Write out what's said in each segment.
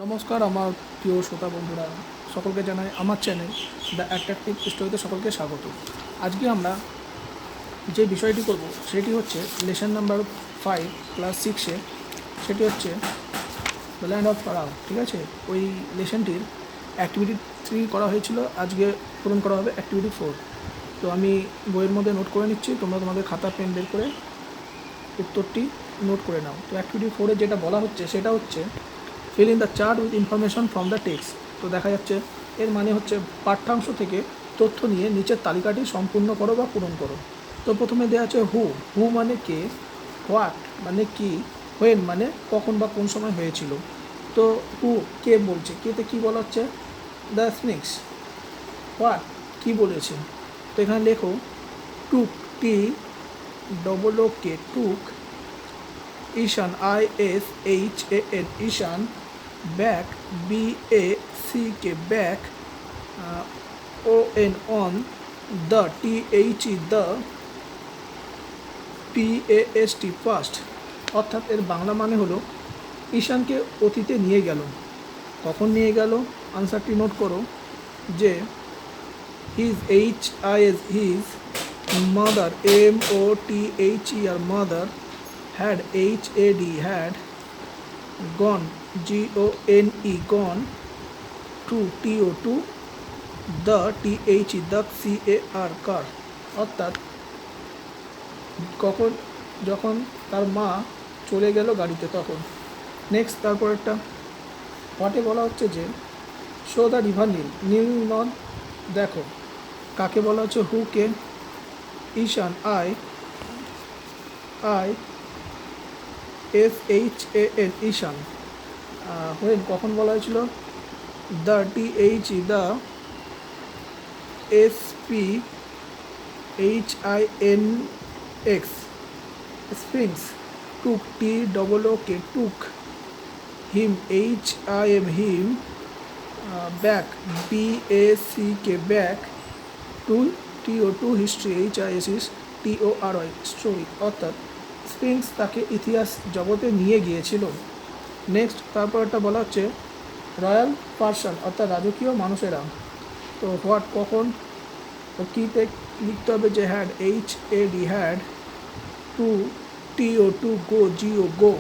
নমস্কার আমার প্রিয় শ্রোতা বন্ধুরা, সকলকে জানাই আমার চ্যানেল দ্য অ্যাট্রাকটিভ স্টোরিতে সকলকে স্বাগত। আজকে আমরা যে বিষয়টি করব সেটি হচ্ছে লেসন নাম্বার 5 ক্লাস 6-এ, সেটি হচ্ছে দ্য ল্যান্ড অফ ফারাও। ঠিক আছে, ওই লেসনটির অ্যাক্টিভিটি 3 করা হয়েছিল, আজকে পূরণ করা হবে অ্যাক্টিভিটি 4। তো আমি বইয়ের মধ্যে নোট করে নিচ্ছি, তোমরা তোমাদের খাতা পেন বের করে উত্তরটি নোট করে নাও। তো অ্যাক্টিভিটি 4-এ যেটা বলা হচ্ছে সেটা হচ্ছে fill in the chart with information from the text। তো দেখা যাচ্ছে এর মানে হচ্ছে পাঠ্যাংশ থেকে তথ্য নিয়ে নিচের তালিকাটি সম্পূর্ণ করো বা পূরণ করো। তো প্রথমে দেওয়া আছে হু মানে কে, হোয়াট মানে কি, হোয়েন মানে কখন বা কোন সময় হয়েছিল। তো হু কে বলছে, কেতে কি বলা হচ্ছে দ্য স্নেক্স। হোয়াট কি বলেছে, তো এখানে লেখো টুক T double O K took, Ishan ISHAN Ishan, back BACK back, on the the PAST past। অর্থাৎ এর বাংলা মানে হলো ঈশানকে অতীতে নিয়ে গেল। কখন নিয়ে গেল, আনসারটি নোট করো যে his mother MOTHER mother had had gone gone to the car car। অর্থাৎ কখন, যখন তার মা চলে গেল গাড়িতে তখন। নেক্সট তারপর একটা হোয়াটে বলা হচ্ছে যে শো দ্য রিভার নীল নদ দেখো। কাকে বলা হচ্ছে, হুকে, ঈশান ISHAN ঈশান। হোয়েন কখন বলা হয়েছিল, the the SPHINX springs. Took TOOK took, him HIM back BACK back, to history HISTORY story. অর্থাৎ স্প্রিংস তাকে ইতিহাস জগতে নিয়ে গিয়েছিল। নেক্সট তারপর একটা বলা হচ্ছে রয়্যাল পার্সন অর্থাৎ রাজকীয় মানুষেরা। তো হোয়াট কখন, তো কিতে লিখতে হবে যে had HAD to to go go,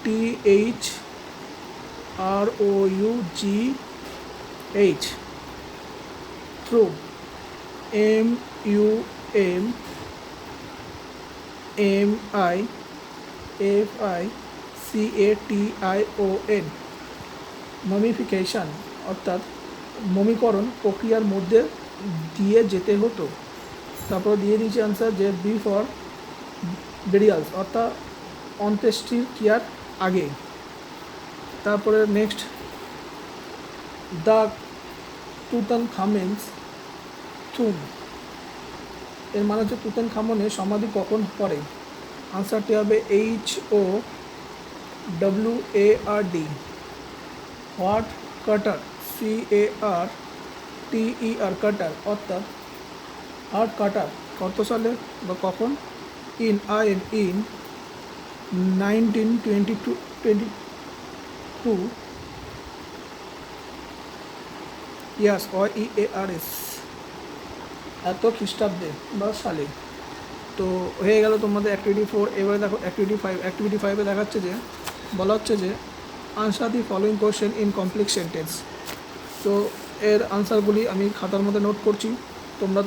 THROUGH through, MUMFICATION mummification অর্থাৎ মমিকরণ প্রক্রিয়ার মধ্যে দিয়ে যেতে হতো। তারপর দিয়ে দিয়েছি আনসার যে বিফর বেরিয়ালস অর্থাৎ অন্ত্যেষ্টির ক্রিয়ার আগে। তারপরে নেক্সট দ্য তুতানখামেনস থুম, এর মানে হচ্ছে তুতানখামনের সমাধি কখন পড়ে। আনসারটি হবে HOWARD। হোয়াট কাটার CARTER কাটার অর্থাৎ হার্ট কাটার কত সালে বা কখন, ইন 1922 ইয়ার্স YEARS এত খ্রিস্টাব্দে বা সালে। তো হয়ে গেল তোমাদের অ্যাক্টিভিটি 4। এবারে দেখো অ্যাক্টিভিটি 5। অ্যাক্টিভিটি 5-এ দেখাচ্ছে যে বলা হচ্ছে যে answer the following question in complex sentence. তো এর আনসারগুলি আমি খাতার মধ্যে নোট করছি, তোমরা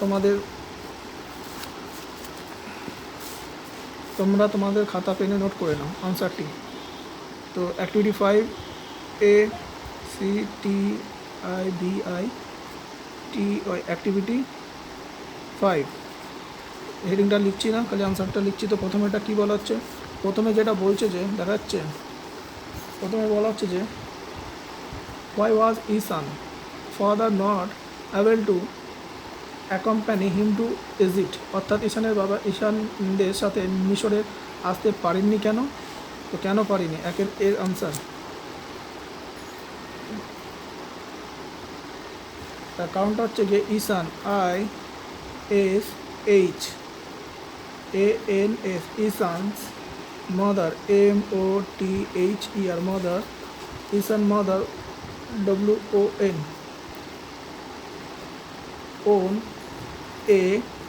তোমাদের খাতা পেনে নোট করে নাও আনসারটি। তো অ্যাক্টিভিটি 5 ACTIVITY অ্যাক্টিভিটি 5 হেডিংটা লিখছি না, খালি আনসারটা লিখছি। তো প্রথমে এটা কী বলা হচ্ছে, প্রথমে যেটা বলছে যে দেখাচ্ছে, প্রথমে বলা হচ্ছে যে why was Isan father not able to accompany him to Egypt। অর্থাৎ ঈশানের বাবা ঈশানদের সাথে মিশরে আসতে পারেননি কেন, তো কেন পারিনি এর আনসার। তার কারণটা হচ্ছে যে ঈশান ISHANS Ishaan's mother MOTHER mother Ishan mother, WON, own, ASISIGING,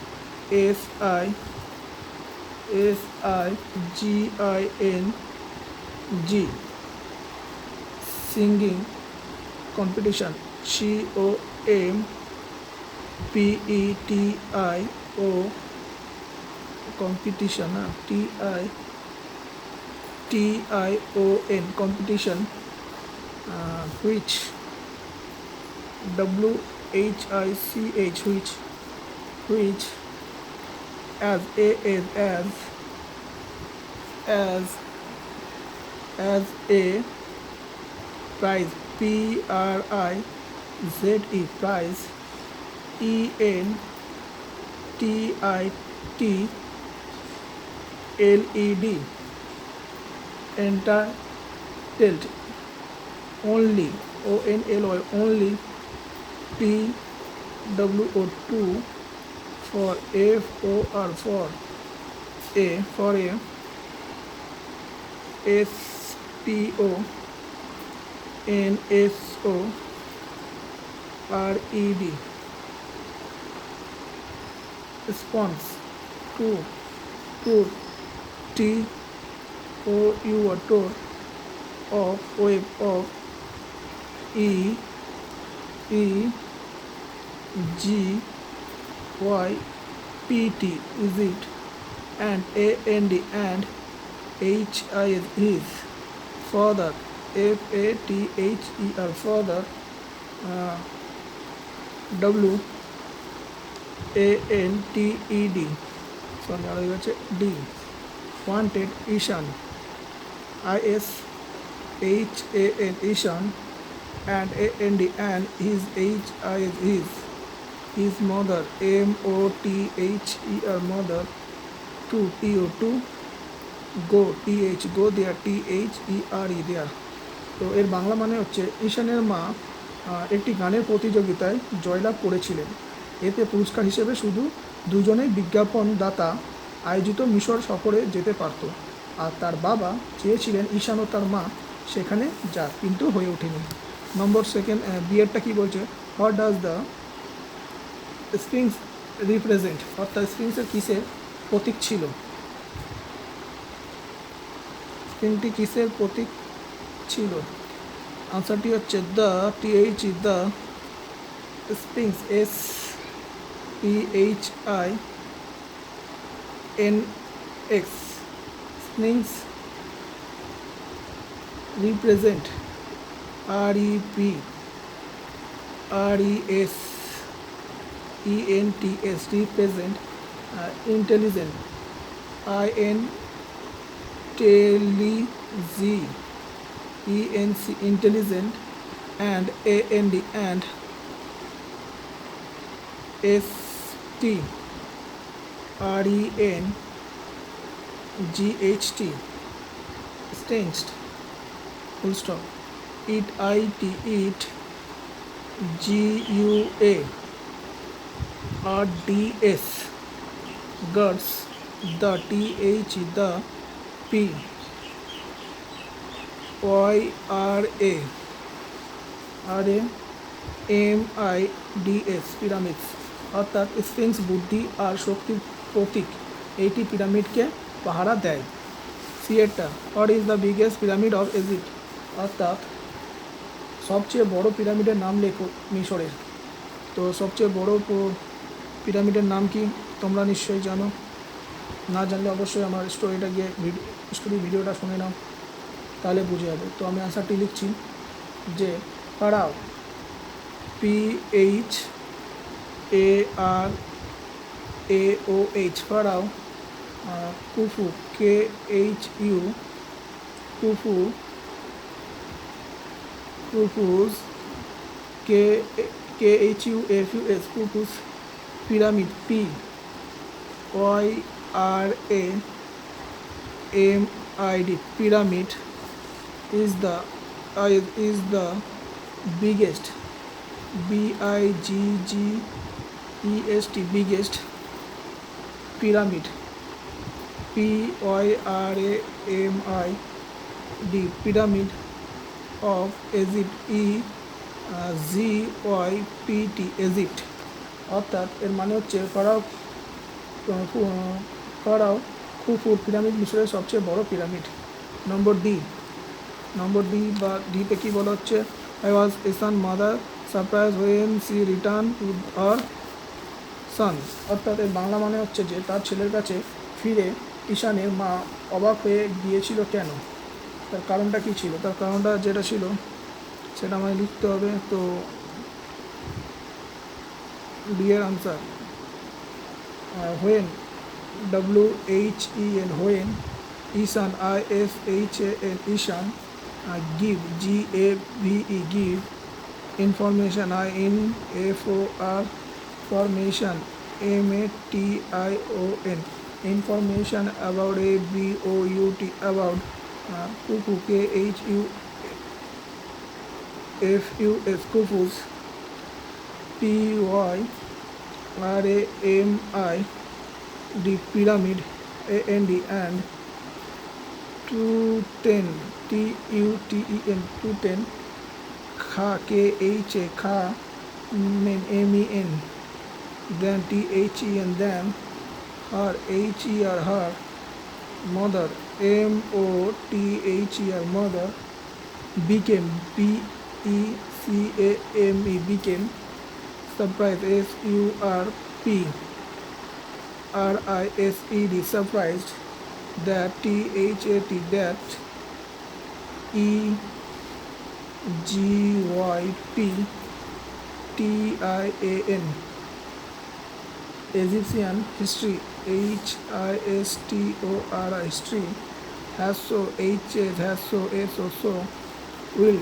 singing competition, COMPETIO, competition, TITION, competition, which, WHICH, which, as a prize, PRIZE, prize, ENTITLED, entitled, only, ONLY, only, TWO2, for FOR, for a, SPONSORED, response, tour, TOUR, tour, of, wave, of, EGYPT, is it, and AND, and HIS, his, further, FATHER, further, WANTED, sorry আর হয়ে গেছে D, wanted, Ishan, ISHAN, Ishan, and AND, and his, HIS, his mother, MOTHER, mother, to, TO2, go, TH, go there, THERE, there. তো এর বাংলা মানে হচ্ছে ঈশানের মা একটি গানের প্রতিযোগিতায় জয়লাভ করেছিলেন। এতে পুরস্কার হিসেবে শুধু দুজনেই বিজ্ঞাপনদাতা আয়োজিত মিশর সফরে যেতে পারত, আর তার বাবা চেয়েছিলেন ঈশান ও তার মা সেখানে যাক, কিন্তু হয়ে ওঠেনি। নম্বর সেকেন্ড, বিয়েরটা কী বলছে, what does the springs represent, অর্থাৎ স্প্রিংসের কিসের প্রতীক ছিল, স্প্রিংটি কিসের প্রতীক ছিল? আনসারটি হচ্ছে the, TH, the springs, SPHINX, springs represent, REPRESENTS, represent, intelligent, INTELLIGENC, intelligent, and and STRENGHT, staged, full stop, it, GUA, RDS, guts, the, TH, the, P, PYRAMIDS, pyramids, অর্থাৎ sphinx বুদ্ধি আর শক্তির প্রতীক, এইটি পিরামিডকে পাহারা দেয়। সিয়েরটা, what is the biggest pyramid of Egypt, অর্থাৎ সবচেয়ে বড় পিরামিডের নাম লেখো মিশরের। তো সবচেয়ে বড় পিরামিডের নাম কি তোমরা নিশ্চয়ই জানো, না জানলে অবশ্যই আমার স্টোরিটা গিয়ে ভিডিওটা শুনে নাও, তাহলে বুঝে যাবে। তো আমি আনসারটি লিখছি যে pharaoh, PHARAOH, pharaoh, Khufu, KHU, Khufus, KHUFUS, Khufus, pyramid, PYRAMID, pyramid, is the biggest, BIGGEST, biggest, pyramid, PYRAMID, pyramid, of Egypt EGYPT Egypt, অর্থাৎ এর মানে হচ্ছে ফারাও খুফুর পিরামিড মিশরের সবচেয়ে বড় পিরামিড। নম্বর ডি বা ডিতে কী বলা হচ্ছে, আই ওয়াজ ইসান mother surprise when she return with her son, অর্থাৎ এর বাংলা মানে হচ্ছে যে তার ছেলের কাছে ফিরে ঈশানের মা অবাক হয়ে গিয়েছিল কেন, তার কারণটা কী ছিল, তার কারণটা যেটা ছিল সেটা আমায় লিখতে হবে। তো dear answer when WHEN when Ishan ISHAN Ishan give GAVE give information INFOR formation MATION information about ABOUT about kufu KHUFUS kufus PYRAMID pyramid AND and 210 TUTEN 210 kha KHA kha MEN then THEN then her HER her mother MOTHER mother became BECAME became surprise SURPRISED surprised that THAT that EGYPTIAN Egyptian history HISTORI history has so so will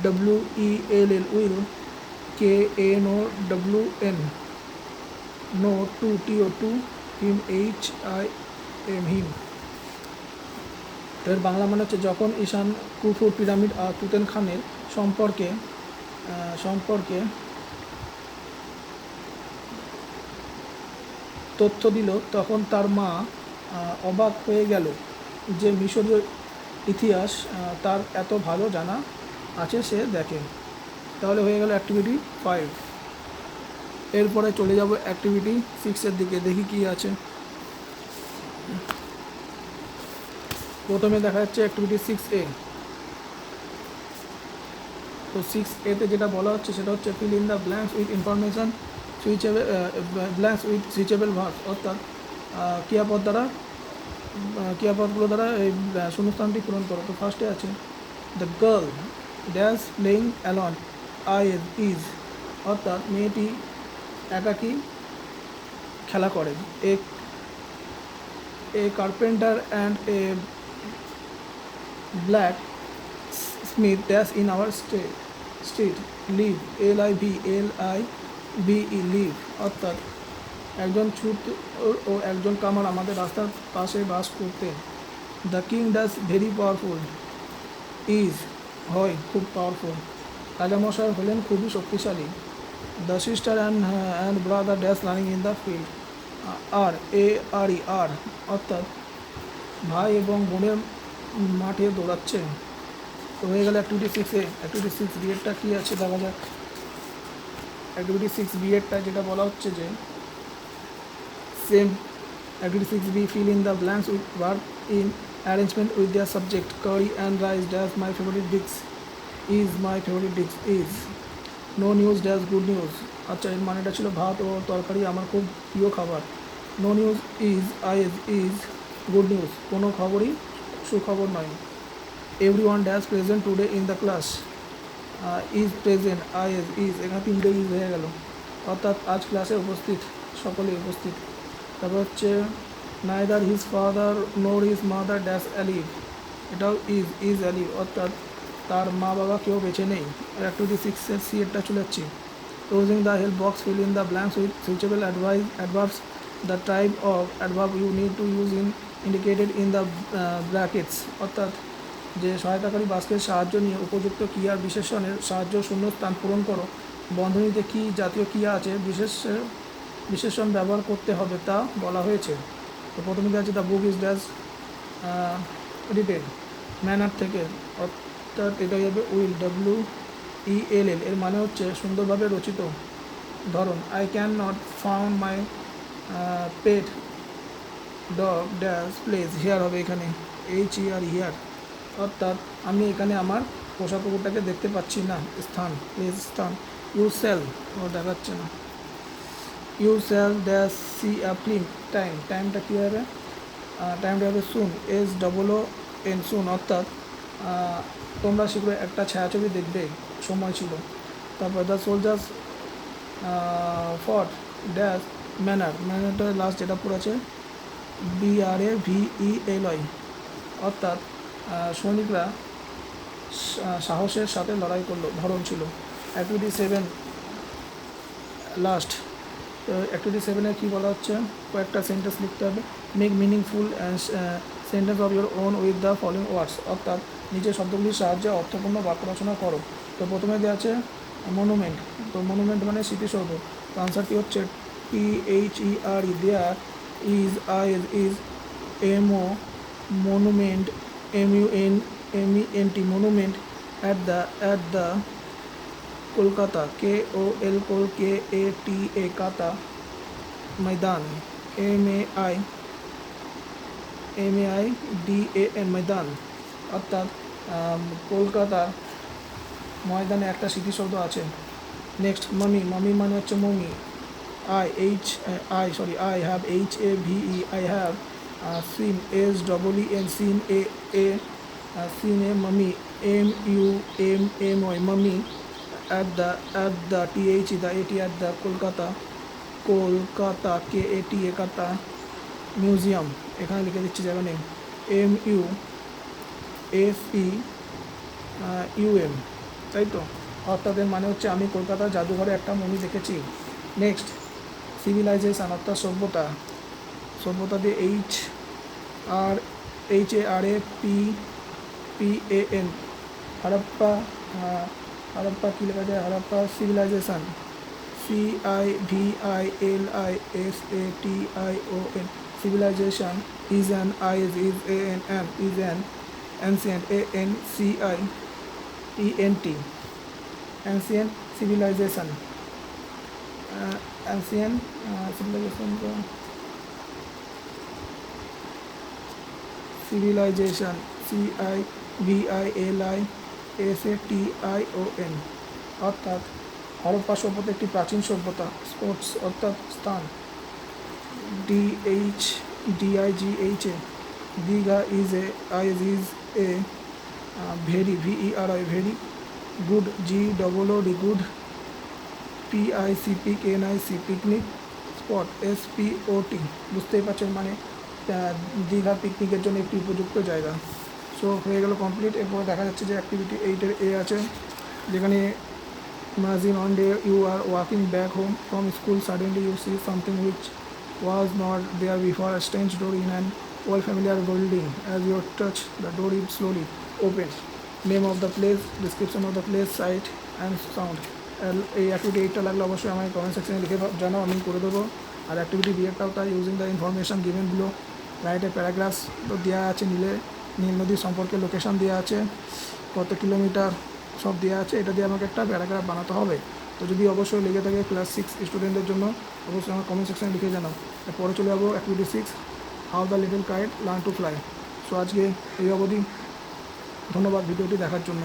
WELL will KNOWN no to him him। এর বাংলা মানে হচ্ছে যখন ঈশান কুফু pyramid আর তুতেন খানের সম্পর্কে তথ্য দিল তখন তার মা অবাক হয়ে গেল যে মিশরীয় ইতিহাস তার এত ভালো জানা আছে সে দেখে। তাহলে হয়ে গেল অ্যাক্টিভিটি 5। এরপরে চলে যাব অ্যাক্টিভিটি 6-এর দিকে, দেখি কি আছে। প্রথমে দেখা যাচ্ছে অ্যাক্টিভিটি 6A। তো 6A-তে যেটা বলা হচ্ছে সেটা হচ্ছে feel in the blanks with information blanks with switchable verb, অর্থাৎ ক্রিয়াপদগুলো দ্বারা এই শূন্যস্থানটি পূরণ করো। তো ফার্স্টে আছে the girl dash playing alone is, অর্থাৎ মেয়েটি একাকী খেলা করে। A carpenter and a blacksmith dash in our street live LIVE live, অর্থাৎ একজন ছুট ও একজন কামার আমাদের রাস্তার পাশে বাস করতেন। The king dash very powerful is হয় খুব পাওয়ারফুল, রাজামশাই হলেন খুবই শক্তিশালী। The sister and brother dash running in the field আর, অর্থাৎ ভাই এবং বোনের মাঠে দৌড়াচ্ছে। তো হয়ে গেল অ্যাক্টিভিটি 6A। অ্যাক্টিভিটি 6B-এরটা কী আছে দেখা যাক। অ্যাক্টিভিটি 6B-এরটা যেটা বলা হচ্ছে যে same activity 6B fill in the blanks with verb in arrangement with their subject curry and rice dash my favourite dish is no news dash good news, আচ্ছা এর মানেটা ছিল ভাত ও তরকারি আমার খুব প্রিয় খাবার। No news is good news, কোনো খবরই সুখবর নয়। Everyone dash present today in the class is present is, এখানে 3টে ইজ হয়ে গেল, অর্থাৎ আজ ক্লাসে উপস্থিত, সকলেই উপস্থিত। তারপর হচ্ছে neither his father nor his mother dash alive, এটাও ইজ অ্যালিভ, অর্থাৎ তার মা বাবা কেউ বেঁচে নেই। অ্যাক্টিভিটি 6-এর C-এরটা চলে যাচ্ছি। Using the help box fill in the blanks with switchable adverbs the type of adverb you need to use indicated in the brackets, অর্থাৎ যে সহায়তাকারী বাক্যের সাহায্য নিয়ে উপযুক্ত ক্রিয়ার বিশেষণের সাহায্য শূন্যস্থান পূরণ করো। বন্ধনীতে কী জাতীয় ক্রিয়া আছে বিশেষণ ব্যবহার করতে হবে তা বলা হয়েছে। তো প্রথমে আছে the book is dash edited manner থেকে, অর্থাৎ এটাই হবে উইল, WELL, এর মানে হচ্ছে সুন্দরভাবে রচিত ধরন। I can not found my pet dog dash place, here হবে এখানে HER, হিয়ার, অর্থাৎ আমি এখানে আমার পোষা কুকুরটাকে দেখতে পাচ্ছি না। স্থান, প্লেস স্থান। ইউ সেল, ও দেখাচ্ছে না। You shall dash see a film, time, টাইমটা কী হবে, টাইমটা হবে সুন, SOON, সুন, অর্থাৎ তোমরা শীঘ্রই একটা ছায়াছবি দেখবে, সময় ছিল। তারপর the soldiers fought dash manner, ম্যানারটা লাস্ট যেটা পড়েছে BRAVELY, অর্থাৎ সৈনিকরা সাহসের সাথে লড়াই করলো, ধরন ছিল। অ্যাক্টিভিটি 7 লাস্ট, অ্যাক্টিভিটি 7-এ কী বলা হচ্ছে, কয়েকটা সেন্টেন্স লিখতে হবে। Make meaningful sentence of your own with the following words, অর্থাৎ নিজের শব্দগুলির সাহায্যে অর্থপূর্ণ বাক্য রচনা করো। তো প্রথমে দেওয়া আছে মনুমেন্ট, তো মনুমেন্ট মানে স্মৃতিসৌধ, তো আনসারটি হচ্ছে THERE, there is MO, monument MUNMENT, monument at the Kolkata KOLKATA, কাতা, ময়দান MAIDAN, ময়দান, অর্থাৎ কলকাতার ময়দানে একটা স্মৃতিসৌধ আছে। নেক্সট মামি, মামি মানে হচ্ছে mummy, I have HAVE, I have seen SEEN, seen seen a mummy, MUMMY, mummy, at the THE, the AT, at the Kolkata KATA, কাতা, মিউজিয়াম, এখানে লিখে দিচ্ছি জায়গা নেই, MUSEUM, তাই তো, অর্থাৎ এর মানে হচ্ছে আমি কলকাতার জাদুঘরে একটা মমি দেখেছি। নেক্সট সিভিলাইজেশন, অর্থাৎ সভ্যতা, সভ্যতা দিয়ে HARAPPAN, হারাপ্পা, হারাপ্পা কী লেখা যায়, Harappa civilisation CIVILISATION, civilization is an ancient ancient civilization, ancient civilization CIVILISATION, অর্থাৎ হরপ্পা সভ্যতা একটি প্রাচীন সভ্যতা। স্পোর্টস অর্থাৎ স্থান, DIGHA, Digha is a very, VERY, very, good, GOOD, good, PICNIC, picnic, spot, SPOT, বুঝতেই পারছেন মানে দীঘা পিকনিকের জন্য একটি উপযুক্ত জায়গা। সো হয়ে গেল কমপ্লিট। এরপর দেখা যাচ্ছে যে অ্যাক্টিভিটি 8-এর A আছে, যেখানে imagine one day you are walking back home from school, suddenly you see something which was not there before, a strange door in an old familiar building. As you touch the door, it slowly opens. Name of the place, description of the place, sight and sound. এই activity 8টা লাগলে অবশ্যই আমাকে comment সেকশনে লিখে জানাও, আমি করে দেবো। আর অ্যাক্টিভিটি বিয়েটাও তাই, using the information given below, write a paragraphs, তো দেওয়া আছে, নীল নদী সম্পর্কে লোকেশন দেওয়া আছে, কত কিলোমিটার, সব দেওয়া আছে। এটা দিয়ে আমাকে একটা প্যারাগ্রাফ বানাতে হবে। তো যদি অবশ্যই লেগে থাকে ক্লাস 6 স্টুডেন্টদের জন্য, অবশ্যই আমার কমেন্ট সেকশনে লিখে জানাও। এরপরে চলে যাবো activity 6, how the little kite learn to fly. So আজকে এই অবধি, ধন্যবাদ ভিডিওটি দেখার জন্য।